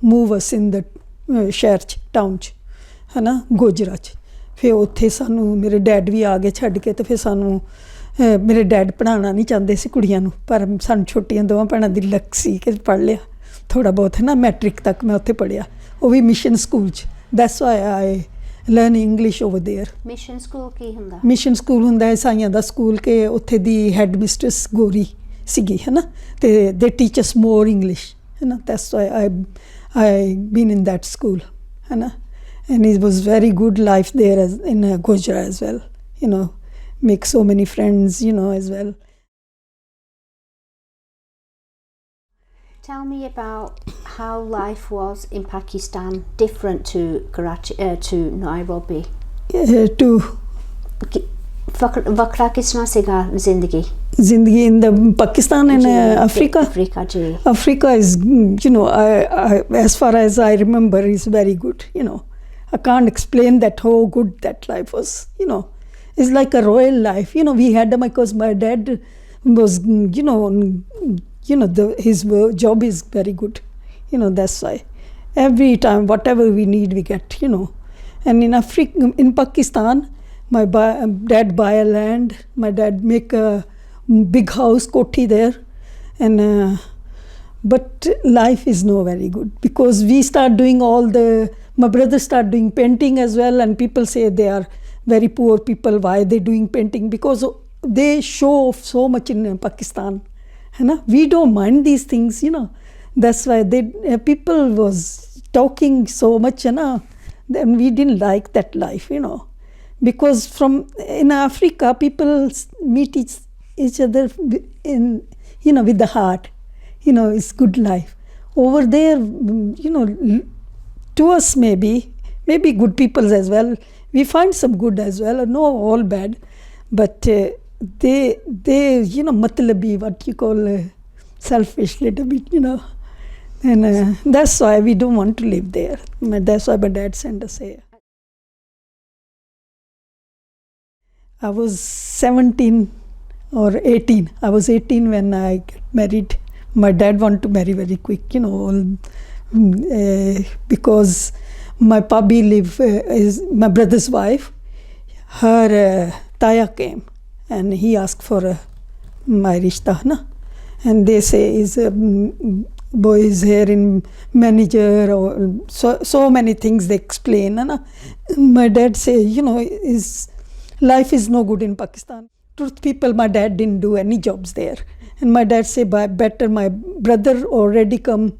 move us in the ਸ਼ਹਿਰ 'ਚ, town 'ਚ, ਹੈ ਨਾ, ਗੋਜਰਾ 'ਚ। ਫਿਰ ਉੱਥੇ ਸਾਨੂੰ ਮੇਰੇ ਡੈਡ ਵੀ ਆ ਗਏ ਛੱਡ ਕੇ। ਅਤੇ ਫਿਰ ਸਾਨੂੰ ਮੇਰੇ ਡੈਡ ਪੜ੍ਹਾਉਣਾ ਨਹੀਂ ਚਾਹੁੰਦੇ ਸੀ ਕੁੜੀਆਂ ਨੂੰ, ਪਰ ਸਾਨੂੰ ਛੋਟੀਆਂ ਦੋਵਾਂ ਭੈਣਾਂ ਦੀ ਲੱਕ ਸੀ ਕਿ ਪੜ੍ਹ ਲਿਆ ਥੋੜ੍ਹਾ ਬਹੁਤ, ਹੈ ਨਾ। ਮੈਟ੍ਰਿਕ ਤੱਕ ਮੈਂ ਉੱਥੇ ਪੜ੍ਹਿਆ, ਉਹ ਵੀ ਮਿਸ਼ਨ ਸਕੂਲ 'ਚ। That's why I learn English over there. Mission school ਕੀ ਹੁੰਦਾ? ਮਿਸ਼ਨ ਸਕੂਲ ਹੁੰਦਾ ਹੈ ਸਾਈਆਂ ਦਾ ਸਕੂਲ, ਕਿ ਉੱਥੇ ਦੀ ਹੈਡ ਮਿਸਟਰਸ ਗੋਰੀ ਸੀਗੀ, ਹੈ ਨਾ, ਅਤੇ ਦੇ ਟੀਚ ਅਸ ਮੋਰ ਇੰਗਲਿਸ਼, ਹੈ ਨਾ। That's why I been in that school, ਹੈ ਨਾ। And it was very good life there in Gojra as well, you know, make so many friends, you know, as well. Tell me about how life was in Pakistan different to Karachi, to Nairobi? To वक्रा किस तरह से गा जिंदगी? Zindagi in the Pakistan and Africa. Africa ji. Africa is, as far as I remember, is very good. I can't explain that how good that life was. It's like a royal life. We had because my dad was, his job is very good. That's why every time whatever we need we get. And in Africa, in Pakistan, my dad buy a land. My dad make a big house, koti there, and but life is no very good because we start doing my brother start doing painting as well, and people say they are very poor people. Why they doing painting? Because they show off so much in Pakistan. We don't mind these things. That's why people was talking so much. Then we didn't like that life. Because in Africa people meet each other in with the heart. It's good life. Over there, to us maybe good people as well. We find some good as well, no all bad, but they matlabi, what you call selfish little bit, and that's why we don't want to live there. That's why my dad sent us here. I was 17 or 18. I was 18 when I got married. My dad wanted to marry very quick, because my pabi is my brother's wife. Her taya came and he asked for my rishta, and they say is boy is here in manager or so many things they explain. My dad say, is life is no good in Pakistan. Truth people, my dad didn't do any jobs there. And my dad say, better my brother already come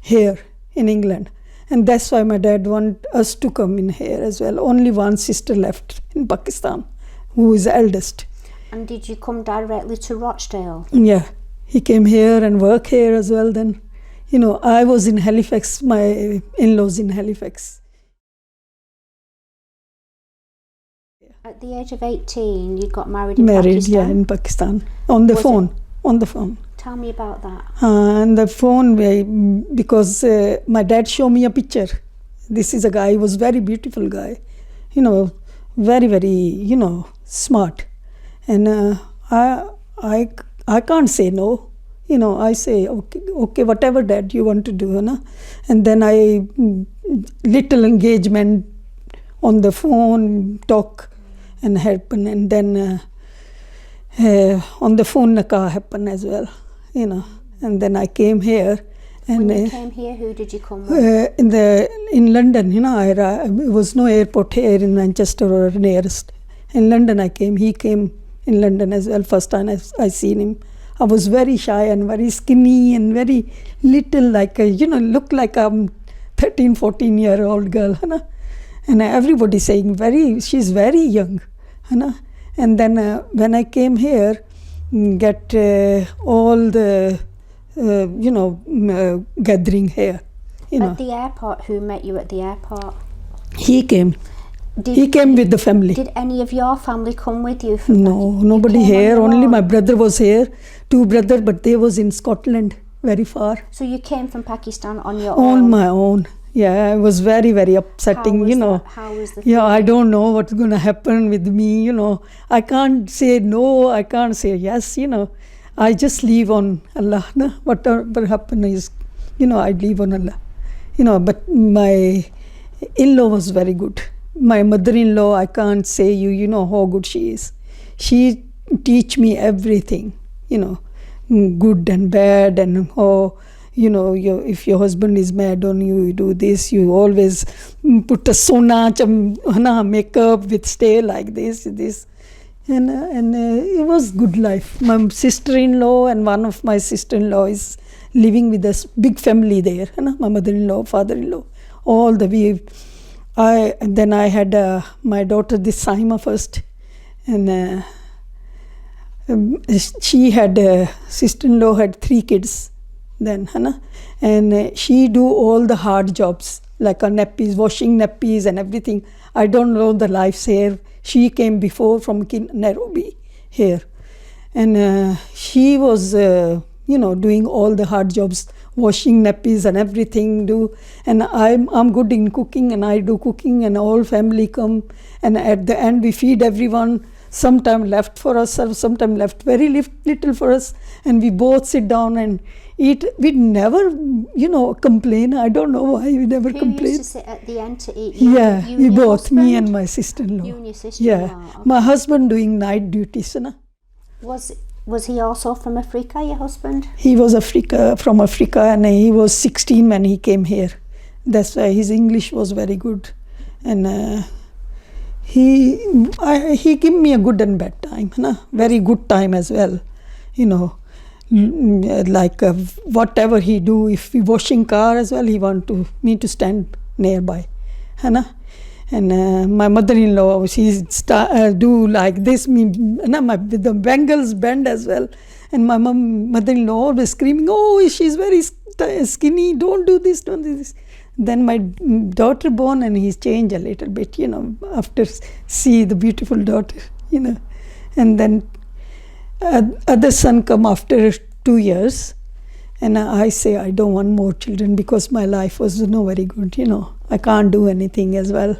here in England. And that's why my dad want us to come in here as well. Only one sister left in Pakistan, who is the eldest. And did you come directly to Rochdale? Yeah, he came here and work here as well then. I was in Halifax, my in-laws in Halifax. At the age of 18, you got married in Pakistan? Yeah, in Pakistan. On the phone. Tell me about that. On the phone, because my dad showed me a picture. This is a guy, he was very beautiful guy. Very, very, smart. And I can't say no. I say, okay, whatever dad you want to do. And then little engagement on the phone, talk and happen. And then on the phone, nikah happened as well. And then I came here. And when you came here, who did you come with? In London, there was no airport here in Manchester or nearest. In London I came. He came in London as well. First time I seen him. I was very shy and very skinny and very little, like look like a 13, 14-year-old girl. And everybody saying she's very young. And then when I came here, get all the gathering here. At the airport, who met you at the airport? He came. He came with the family. Did any of your family come with you? No, nobody here. Only my brother was here. 2 brothers, but they was in Scotland, very far. So you came from Pakistan on your own? On my own. Yeah, it was very, very upsetting, How was the feeling? Yeah, I don't know what's going to happen with me, I can't say no, I can't say yes, I just leave on Allah. Whatever happen is, I leave on Allah. But my in-law was very good. My mother-in-law, I can't say you know how good she is. She teach me everything, good and bad, and how, if your husband is mad on you, you do this, you always put a makeup with stay like this. And it was good life. My sister-in-law and one of my sister-in-law is living with us, big family there. My mother-in-law, father-in-law, all the way. And then I had my daughter, this Saima first, and she had sister-in-law had 3 kids. then, Hannah. And she do all the hard jobs like nappies, washing nappies and everything. I don't know the lives here. She came before from Nairobi here, and she was doing all the hard jobs, washing nappies and everything. And I'm good in cooking, and I do cooking, and all family come, and at the end we feed everyone. Sometime left for us, or sometime left very little for us, and we both sit down and eat. We never, complain. I don't know why we never complain. Who used to sit at the end to eat? Yeah, you we and your both, me husband? and my sister-in-law. You and your sister-in-law. Yeah, Okay. my husband doing night duties, Was he also from Africa, your husband? He was from Africa, and he was 16 when he came here. That's why his English was very good, and he gave me a good and bad time, very good time as well, like whatever he do. If we washing car as well, he want me to stand nearby, and my mother-in-law, she do like this, with the bangles bend as well, and my mother-in-law always screaming, oh, she's very skinny, don't do this, don't do this. Then my daughter born, and he's changed a little bit, after see the beautiful daughter, and then other son come after 2 years, and I say I don't want more children because my life was not very good, I can't do anything as well,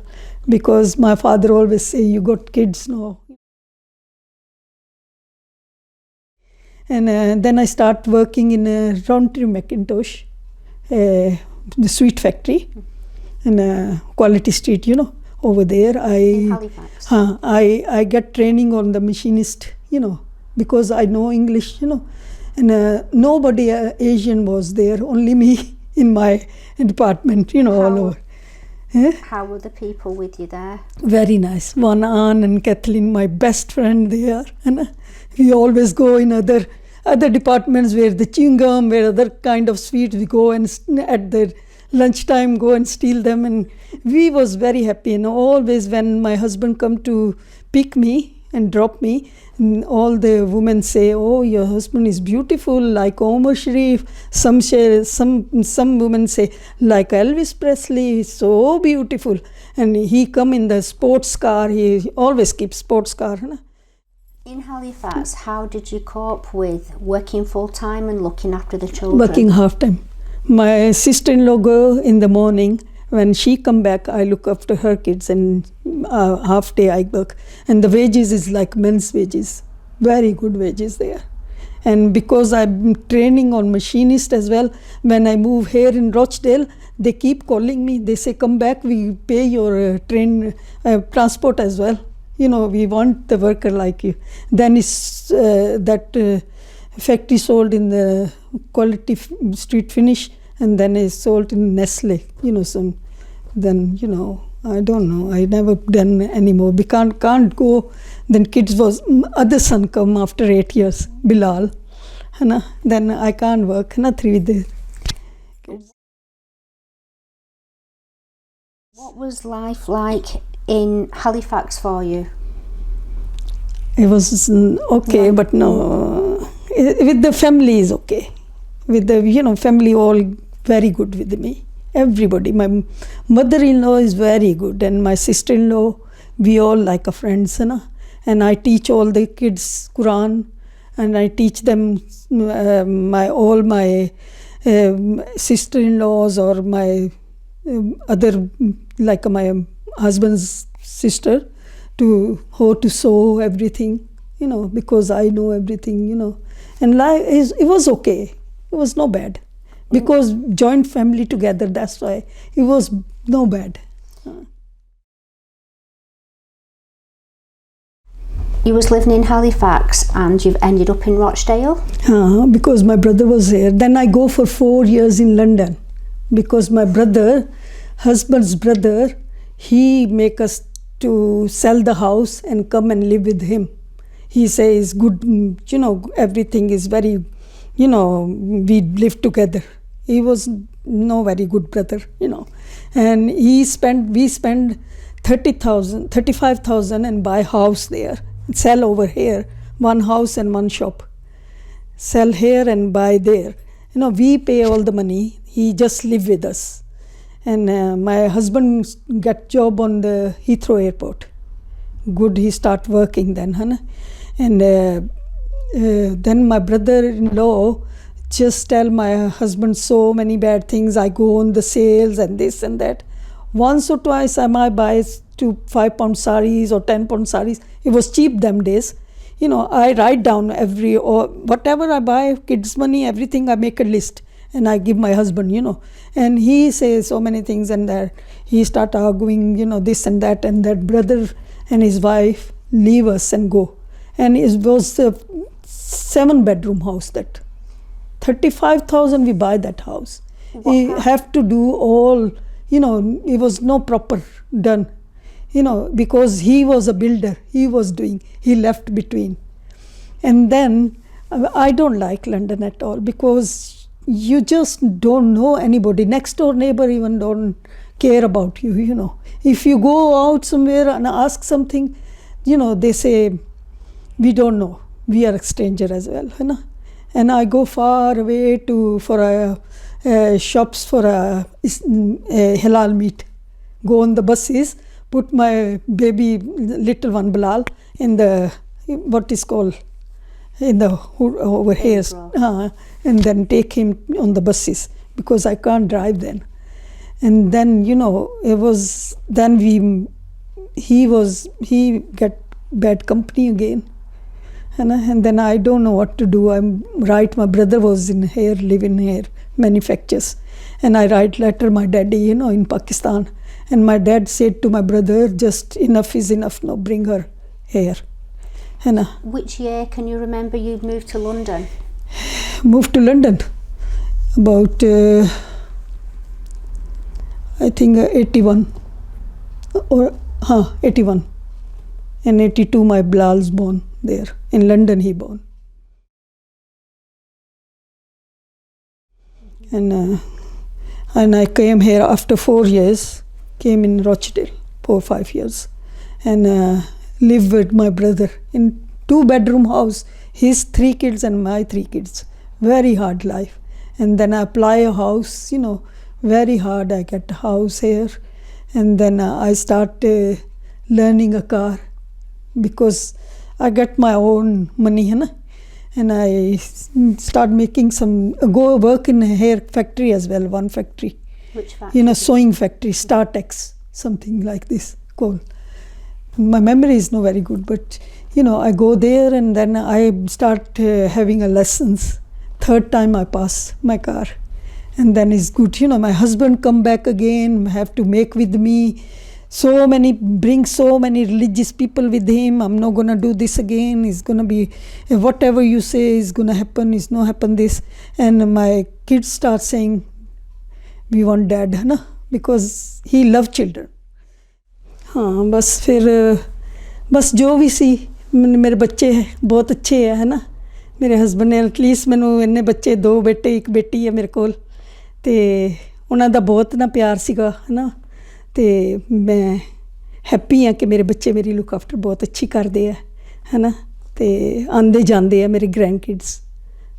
because my father always say, you got kids now. And then I start working in a Roundtree Macintosh, the sweet factory, and Quality Street, over there. In Halifax? I get training on the machinist, because I know English, and nobody Asian was there, only me in my department, all over. How were the people with you there? Very nice. One Anne and Kathleen, my best friend, they are. And we always go in other departments where the chewing gum, where other kind of sweets, we go and at the lunchtime go and steal them. And we was very happy. And always when my husband come to pick me and drop me, and all the women say, oh, your husband is beautiful, like Omar Sharif. Some women say, like Elvis Presley, so beautiful. And he come in the sports car. He always keeps sports car. In Halifax, how did you cope with working full-time and looking after the children? Working half-time. My sister-in-law go in the morning. When she come back, I look after her kids, and half day I work. And the wages is like men's wages. Very good wages there. And because I'm training on machinist as well, when I move here in Rochdale, they keep calling me. They say, come back, we pay your transport as well. We want the worker like you. Then it's that factory sold in the Quality Street Finish, and then it's sold in Nestle, then, I don't know. I never done anymore. We can't go. Then kids was, other son come after 8 years, Bilal. Then I can't work, three with the kids. What was life like in Halifax for you? It was okay, but no. With the family is okay. With the, family all very good with me. Everybody. My mother-in-law is very good, and my sister-in-law, we all like a friends, and I teach all the kids Quran, and I teach them all my sister-in-laws or my other, like my husband's sister, to how to sew everything, because I know everything, and life it was okay. It was no bad. Because joint family together, that's why it was no bad. You was living in Halifax and you've ended up in Rochdale? Because my brother was here. Then I go for 4 years in London. Because my husband's brother, he make us to sell the house and come and live with him. He says, good, everything is very, we live together. He was no very good brother, and we spend 35,000 and buy house there, sell over here, one house and one shop, sell here and buy there, we pay all the money. He just live with us. And my husband got job on the Heathrow airport. Good, he start working then, huh? And then my brother-in-law just tell my husband so many bad things. I go on the sales and this and that. Once or twice I might buy to £5 saris or £10 saris. It was cheap them days. I write down or whatever I buy, kids money, everything, I make a list and I give my husband, and he says so many things, and that he start arguing, this and that brother and his wife leave us and go. And it was a 7-bedroom house, that 35,000 we buy that house. He have to do all, it was no proper done, because he was a builder, he left between. And then I don't like London at all, because you just don't know anybody. Next door neighbor even don't care about you, If you go out somewhere and ask something, they say, we don't know, we are a stranger as well, And I go far away for shops for halal meat. Go on the buses, put my baby, little one Bilal, in the, what is called, in the over here, and then take him on the buses, because I can't drive then. And then, it was, then he got bad company again. And then I don't know what to do. I'm right, my brother was living here, manufactures. And I write letter my daddy, in Pakistan. And my dad said to my brother, just enough is enough, now bring her here. Which year can you remember you moved to London? Moved to London about, I think 81. 81. And 82 my Bilal's born there. In London he born. And I came here after 4 years, came in Rochdale, 4 or 5 years, and lived with my brother in 2-bedroom house, his 3 kids and my 3 kids. Very hard life. And then I apply a house, very hard. I get a house here, and then I start learning a car, because I get my own money, and I start making go work in a hair factory as well, one factory. Which factory? Sewing factory, StarTex, something like this called. My memory is not very good, but I go there, and then I start having a lessons. 3rd time I pass my car, and then it's good. My husband come back again, have to make with me. Bring so many religious people with him. I'm not gonna do this again. It's gonna be whatever you say is gonna happen. It's not happen this. And my kids start saying, we want dad, because he loved children. हाँ बस फिर बस जो भी सी मेरे बच्चे बहुत अच्छे है ना मेरे हस्बैंड ने एटलीस्ट मैनू इन्ने बच्चे 2 बेटे 1 बेटी है मेरे कोल ते उन्हां दा बहुत ना प्यार सीगा है ना ते मैं हैप्पी हाँ कि मेरे बच्चे मेरी लुक आफ्टर बहुत अच्छी करते है ना ते आंदे जांदे है मेरे ग्रैंड किड्स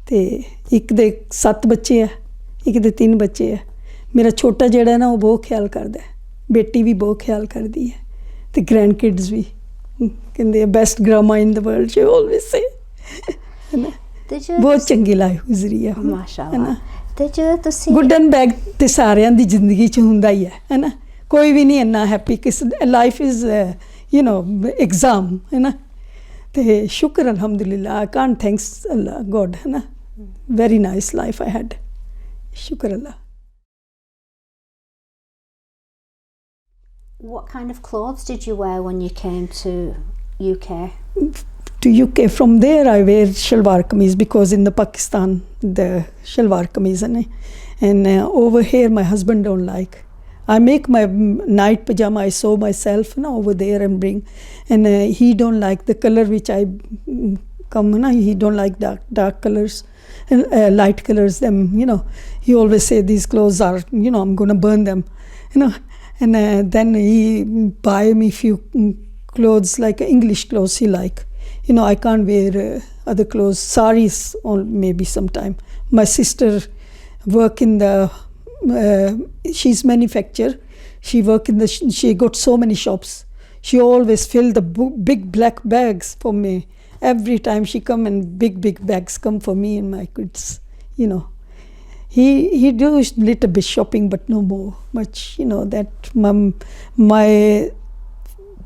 ते एक दे 7 बच्चे है एक दे 3 बच्चे है मेरा छोटा जेड़ा ना वो बहुत ख्याल करदा है बेटी भी बहुत ख्याल करदी है ते ग्रैंड किड्स भी कहंदे best grandma in the world she always say है ना बहुत चंगी लाइफ गुजरी है माशाअल्लाह ते जो तुसी गुड एंड बैड ते सारियां दी जिंदगी च हुंदा ही है ना कोई भी नहीं इन्ना हैप्पी किस लाइफ इज एग्जाम है ना ते शुक्र अल्हम्दुलिल्लाह I can't thanks Allah God है ना very nice life I had शुक्र अल्लाह What kind of clothes did you wear when you came to UK? To UK, from there I wear shalwar kameez because in the Pakistan the shalwar kameez and over here my husband don't like. I make my night pajama, I sew myself over there and bring, and he don't like the color which I come, he don't like dark colors, light colors. Them, he always say these clothes are, I'm gonna burn them, and then he buy me few clothes like English clothes he like. I can't wear other clothes, saris or maybe sometime. My sister work in the, she's manufacturer. She work in the, she got so many shops. She always fill the big black bags for me. Every time she come, and big bags come for me and my kids, you know. He do little bit shopping, but no more much, you know. That my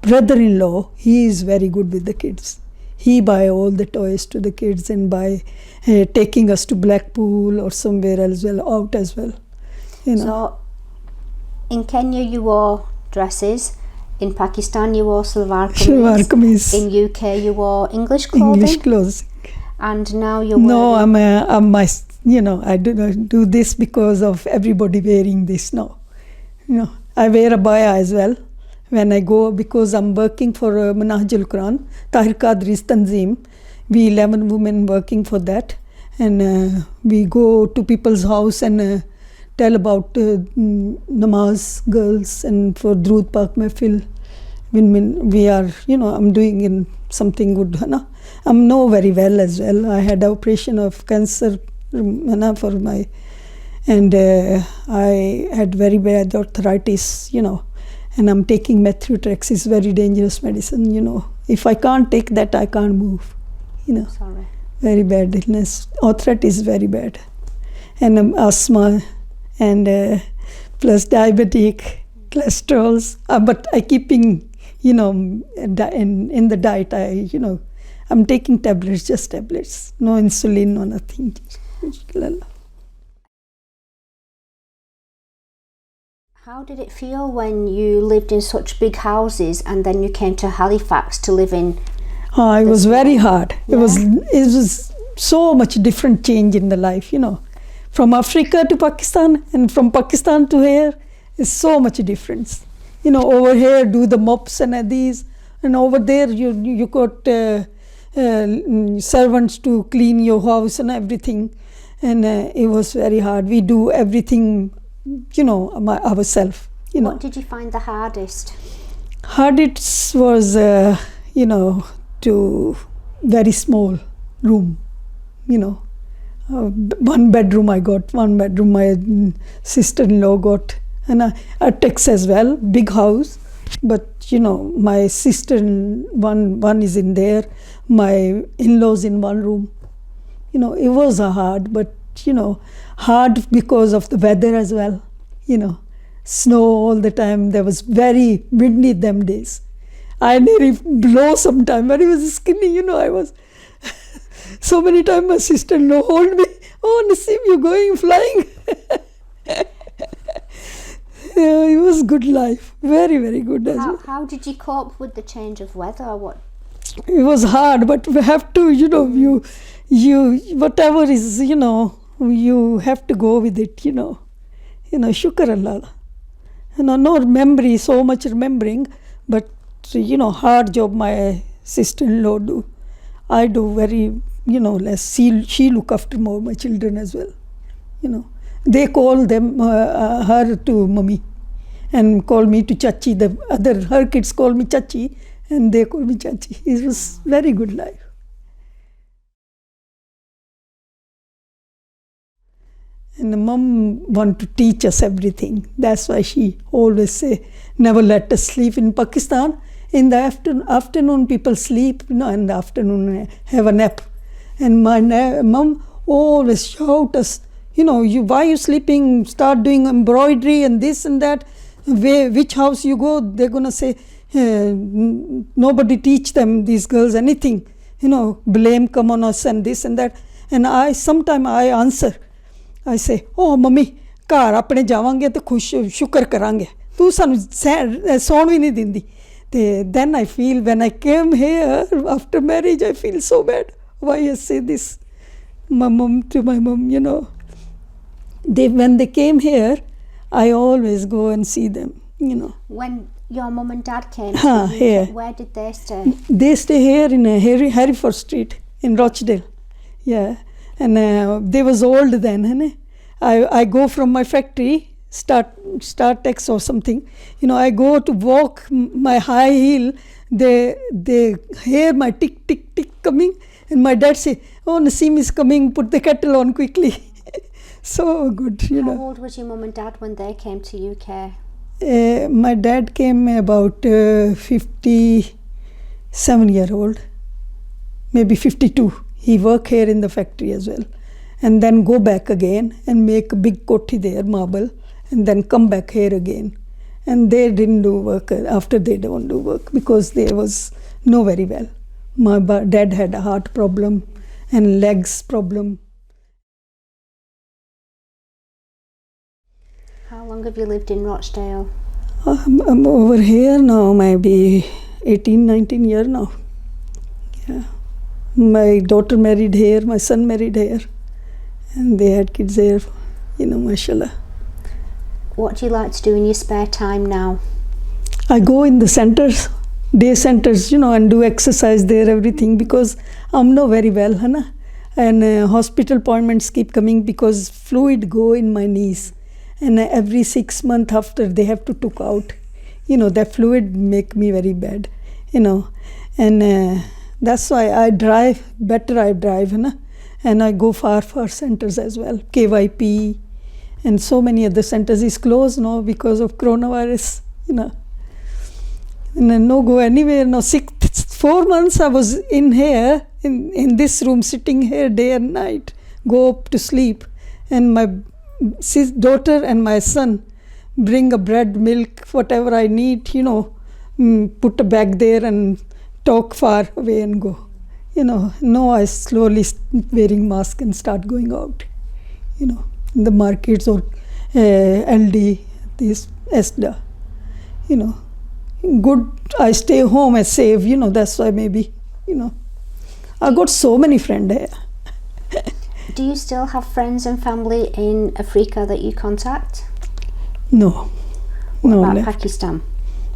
brother-in-law, he is very good with the kids. He buy all the toys to the kids and buy taking us to Blackpool or somewhere else, out as well, you know. So in Kenya you wore dresses, in Pakistan you wore salwar kameez, in UK you wore English clothes, and now you're wearing... No, I'm my, you know, I do not do this because of everybody wearing this. No, you know, I wear a baya as well when I go, because I'm working for Manhajul Quran, Tahir Qadri's Tanzeem. We 11 women working for that, and we go to people's house and tell about namaz girls, and for Drood Pak Mehfil, when we are, you know, I'm doing in something good. Hana? I'm know very well as well. I had an operation of cancer for my, and I had very bad arthritis, you know, and I'm taking methotrexate, very dangerous medicine, you know. If I can't take that, I can't move, you know. Sorry. Very bad illness. Arthritis is very bad, and asthma, and plus diabetic, cholesterols. But I keeping, you know, in the diet. You know, I'm taking tablets, just tablets, no insulin, no nothing. How did it feel when you lived in such big houses and then you came to Halifax to live in? It was very hard. Yeah. It was so much different change in the life, you know. From Africa to Pakistan, and from Pakistan to here is so much difference. You know, over here do the mops and these, and over there you got servants to clean your house and everything, and it was very hard. We do everything, you know, ourselves. You know. What did you find the hardest? Hardest was, you know, to very small room, you know. One bedroom I got, one bedroom my sister-in-law got, and a Tex as well, big house. But, you know, my sister, one is in there, my in-laws in one room. You know, it was hard, but, you know, hard because of the weather as well, you know. Snow all the time. There was very windy them days. I nearly blow sometime. When I was skinny, you know, I was... So many times my sister-in-law hold me. Oh, Naseem, you're going flying. Yeah, it was good life. Very, very good as well. How did you cope with the change of weather? It was hard, but we have to, you know, you whatever is, you know, you have to go with it, you know. You know, shukr Allah. You know, no memory, so much remembering, but, you know, hard job my sister-in-law do. I do very, you know, less. She look after more my children as well, you know. They call them her to mummy, and call me to chachi. Her kids call me chachi, and they call me chachi. It was very good life. And the mom want to teach us everything. That's why she always say, never let us sleep in Pakistan. In the afternoon, people sleep, you know, in the afternoon have a nap. And my mom always shout us, you know, why you sleeping? Start doing embroidery and this and that. Which house you go, they're gonna say, nobody teach them, these girls, anything. You know, blame come on us and this and that. And sometimes I answer. I say, oh, mummy, ਘਰ ਆਪਣੇ ਜਾਵਾਂਗੇ ਤੇ ਖੁਸ਼ ਸ਼ੁਕਰ ਕਰਾਂਗੇ ਤੂੰ ਸਾਨੂੰ ਸੌਣ ਵੀ ਨਹੀਂ ਦਿੰਦੀ ਤੇ then I feel when I came here after marriage I feel so bad why I say this my mom, you know, when they came here I always go and see them, you know. When your mum and dad came to here, where did they stay? They stay here in Hereford Street in Rochdale, yeah. And they was old then, honey. I go from my factory, Startex or something. You know, I go to walk my high heel. They hear my tick tick tick coming, and my dad say, "Oh, Naseem is coming. Put the kettle on quickly." So good, How old was your mum and dad when they came to UK? My dad came about 57-year-old, maybe 52. He worked here in the factory as well, and then go back again and make a big koti there, marble, and then come back here again. And they didn't do work. After they don't do work because they was no very well. My dad had a heart problem and legs problem. How long have you lived in Rochdale? I'm over here now, maybe 18, 19 years now. Yeah. My daughter married here, my son married here, and they had kids here, mashallah. What do you like to do in your spare time now? I go in the centers, day centers, and do exercise there, everything, because I'm not very well, and hospital appointments keep coming because fluid go in my knees. And every 6 months after they have to took out, that fluid make me very bad, and that's why I drive, and I go far centers as well, KYP, and so many other centers is closed now because of coronavirus, and I no go anywhere now. 4 months I was in here, in this room, sitting here day and night, go up to sleep, and my daughter and my son bring a bread, milk, whatever I need, put a bag there and talk far away and go. Now I slowly wearing mask and start going out, in the markets or LD, this ESDA, Good, I stay home and save, that's why maybe, I got so many friends here. Do you still have friends and family in Africa that you contact? No. What no about left. Pakistan?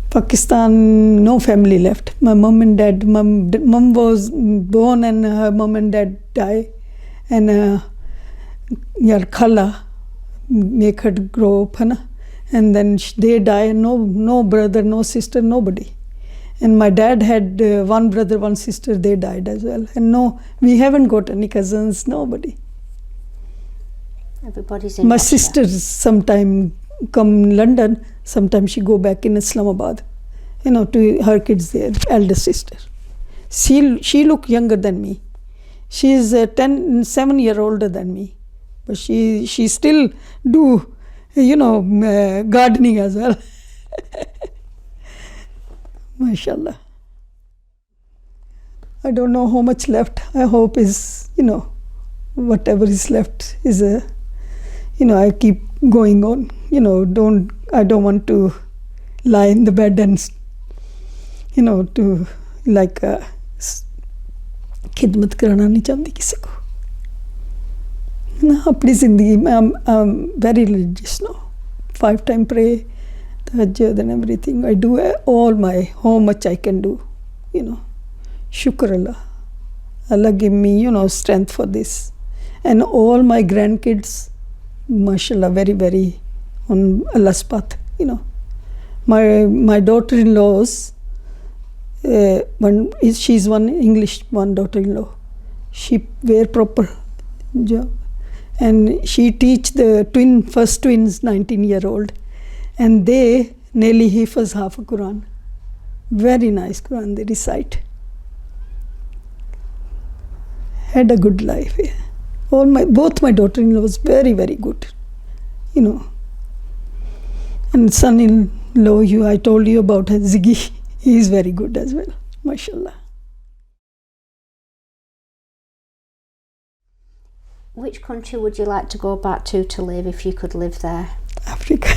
Pakistan, no family left. My mom and dad, mom was born and her mom and dad died. And Khala make her grow up, and then they die. No brother, no sister, nobody. And my dad had one brother, one sister, they died as well. And no, we haven't got any cousins, nobody. Everybody's in My Russia. sister sometime come London, sometimes she go back in Islamabad, to her kids there, elder sister. She look younger than me. She is 7 years older than me. But she still do, gardening as well. MashaAllah. I don't know how much left. I hope is, whatever is left is I keep going on. I don't want to lie in the bed and, to like khidmat karana nahi chahti kisi ko. Apni zindagi mein I'm very religious now. 5 times pray, tahajjud and everything. I do how much I can do, Shukr Allah. Allah give me, strength for this. And all my grandkids, mashallah, very, very on Allah's path, My daughter-in-laws, she's one English, one daughter-in-law. She wear proper job. And she teach the first twins, 19-year-old. And they nearly hifaz half a Quran. Very nice Quran they recite. Had a good life. Yeah. Both my daughter-in-laws very, very good. And son-in-law, I told you about Ziggy. He is very good as well. MashaAllah. Which country would you like to go back to live if you could live there? Africa.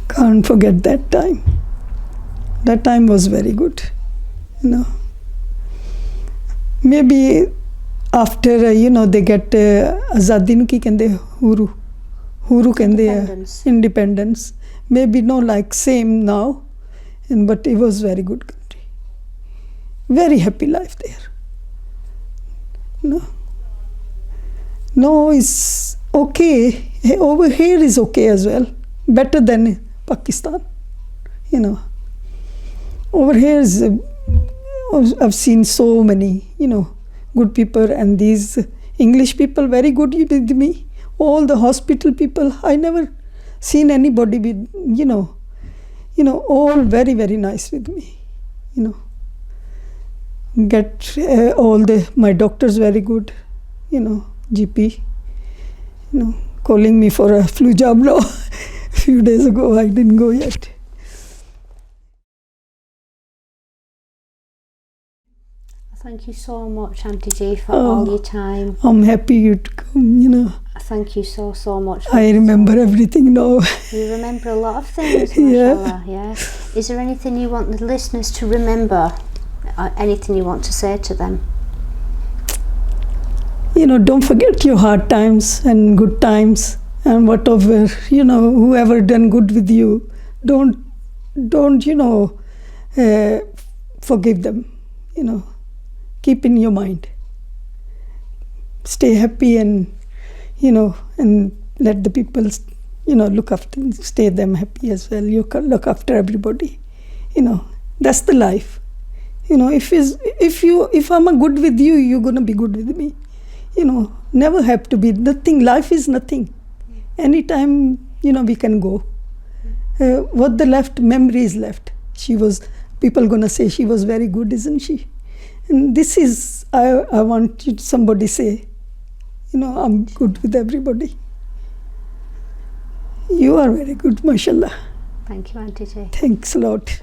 Can't forget that time. That time was very good. Maybe after, they get Azadi nu ki kende Huru kende independence. Maybe no like same now, but it was very good country. Very happy life there. No, it's okay. Over here is okay as well. Better than Pakistan. Over here is, I've seen so many, good people, and these English people very good with me. all the hospital people, I never seen anybody with, all very, very nice with me, Get all my doctors very good, GP, calling me for a flu jab now. A few days ago, I didn't go yet. Thank you so much, Auntie G, for all your time. I'm happy you to come, Thank you so much. I remember everything now. You remember a lot of things, mashallah, yeah. Is there anything you want the listeners to remember? Anything you want to say to them? Don't forget your hard times and good times and whatever, whoever done good with you. Don't forgive them, Keep in your mind. Stay happy and, and let the people, look after, stay them happy as well. You can look after everybody. That's the life. If I'm good with you, you're gonna be good with me. Never have to be nothing. Life is nothing. Anytime, we can go. What the left memory is left. People gonna say she was very good, isn't she? And this is, I want somebody say, I'm good with everybody. You are very good, mashallah. Thank you, Auntie G. Thanks a lot.